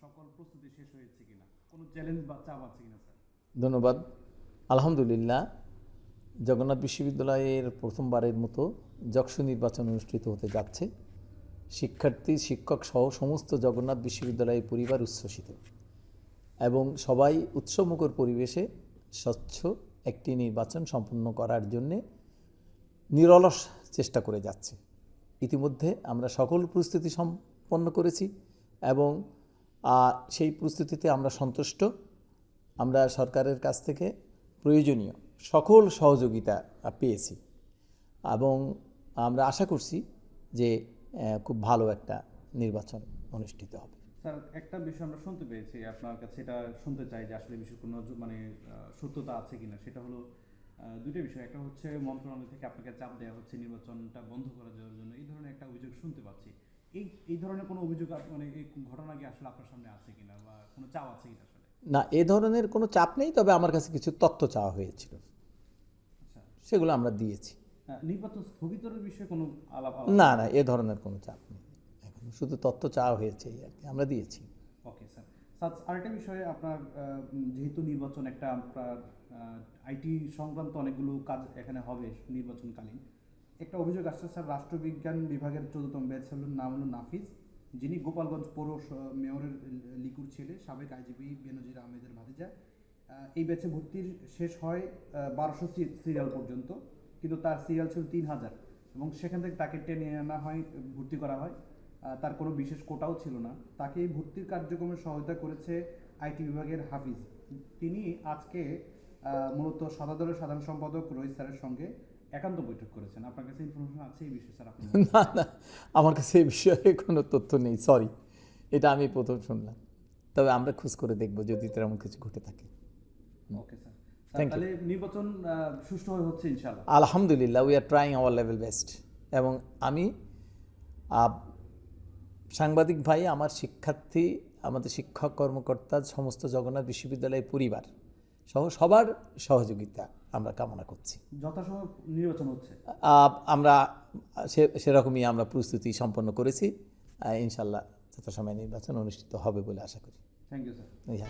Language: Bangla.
সকল প্রস্তুতি শেষ হয়েছে কিনা, কোনো চ্যালেঞ্জ বা চাপ আছে কিনা স্যার? ধন্যবাদ। আলহামদুলিল্লাহ, জগন্নাথ বিশ্ববিদ্যালয়ের প্রথমবারের মতো যক্ষু নির্বাচন অনুষ্ঠিত হতে যাচ্ছে। শিক্ষার্থী, শিক্ষক সহ সমস্ত জগন্নাথ বিশ্ববিদ্যালয়ের পরিবার উচ্ছ্বসিত এবং সবাই উৎসবমুখর পরিবেশে স্বচ্ছ একটি নির্বাচন সম্পন্ন করার জন্যে নিরলস চেষ্টা করে যাচ্ছে। ইতিমধ্যে আমরা সকল প্রস্তুতি সম্পন্ন করেছি এবং সেই প্রস্তুতিতে আমরা সন্তুষ্ট। আমরা সরকারের কাছ থেকে প্রয়োজনীয় সকল সহযোগিতা পেয়েছি এবং আমরা আশা করছি যে খুব ভালো একটা নির্বাচন অনুষ্ঠিত হবে। স্যার, একটা বিষয় আমরা শুনতে পেয়েছি আপনার কাছে, এটা শুনতে চাই যে আসলে বিষয় কোনো মানে সত্যতা আছে কিনা। সেটা হলো দুটো বিষয়। একটা হচ্ছে মন্ত্রণালয় থেকে আপনাকে চাপ দেওয়া হচ্ছে নির্বাচনটা বন্ধ করার জন্য, এই ধরনের একটা অভিযোগ শুনতে পাচ্ছি। এই ধরনের কোনো অভিযোগ মানে এই ঘটনা কি আসলে আপনার সামনে আছে কিনা, বা কোনো চাপ আছে কিনা আসলে? না, এ ধরনের কোনো চাপ নেই, তবে আমার কাছে কিছু তথ্য চাওয়া হয়েছিল, আচ্ছা, সেগুলো আমরা দিয়েছি। নির্বাচন স্থগিতের বিষয়ে কোনো আলাপ? না না, এ ধরনের কোনো চাপ নেই, এখন শুধু তথ্য চাওয়া হয়েছে এই আর কি, আমরা দিয়েছি। Okay sir. স্যার, আরেকটা বিষয়ে আপনার যেহেতু নির্বাচন একটা আপনার আইটি সংক্রান্ত অনেকগুলো কাজ এখানে হবে নির্বাচনকালীন, একটা অভিযোগ আসছে স্যার, রাষ্ট্রবিজ্ঞান বিভাগের 14তম ব্যাচ হলেন, নাম হলো নাফিজ, যিনি গোপালগঞ্জ পৌর মেয়রের লিকুর ছেলে, সাবেক আইজিপি বেনজির আহমেদের ভাতিজা। এই ব্যাচে ভর্তির শেষ হয় 1200 সিরিয়াল পর্যন্ত, কিন্তু তার সিরিয়াল ছিল 3000 এবং সেখান থেকে তাকে টেনে আনা হয়, ভর্তি করা হয়। তার কোনো বিশেষ কোটাও ছিল না। তাকে এই ভর্তির কার্যক্রমে সহায়তা করেছে আইটি বিভাগের হাফিজ। তিনি আজকে মূলত সাদা দলের সাধারণ সম্পাদক রোহিত স্যারের সঙ্গে একান্ত বৈঠক করেছেন। আপনার কাছে ইনফরমেশন আছে এই বিষয়ে স্যার? আপনি না না, আমার কাছে এই বিষয়ে কোনো তথ্য নেই, সরি, এটা আমি প্রথম শুনলাম। তবে আমরা খোঁজ করে দেখব যদি তেমন কিছু ঘটে থাকে। Okay sir. Thank you. তাহলে নির্বাচন সুষ্ঠুভাবে হচ্ছে ইনশাআল্লাহ? আলহামদুলিল্লাহ, we are trying hour level best. এবং আমি সাংবাদিক ভাই, আমার শিক্ষার্থী, আমাদের শিক্ষক কর্মকর্তা, সমস্ত জগন্নাথ বিশ্ববিদ্যালয়ের পরিবার সহ সবার সহযোগিতা আমরা কামনা করছি। যথাসময়ে নির্বাচন হচ্ছে? আমরা সেরকমই আমরা প্রস্তুতি সম্পন্ন করেছি। ইনশাল্লাহ যথাসময়ে নির্বাচন অনুষ্ঠিত হবে বলে আশা করি। Thank you sir.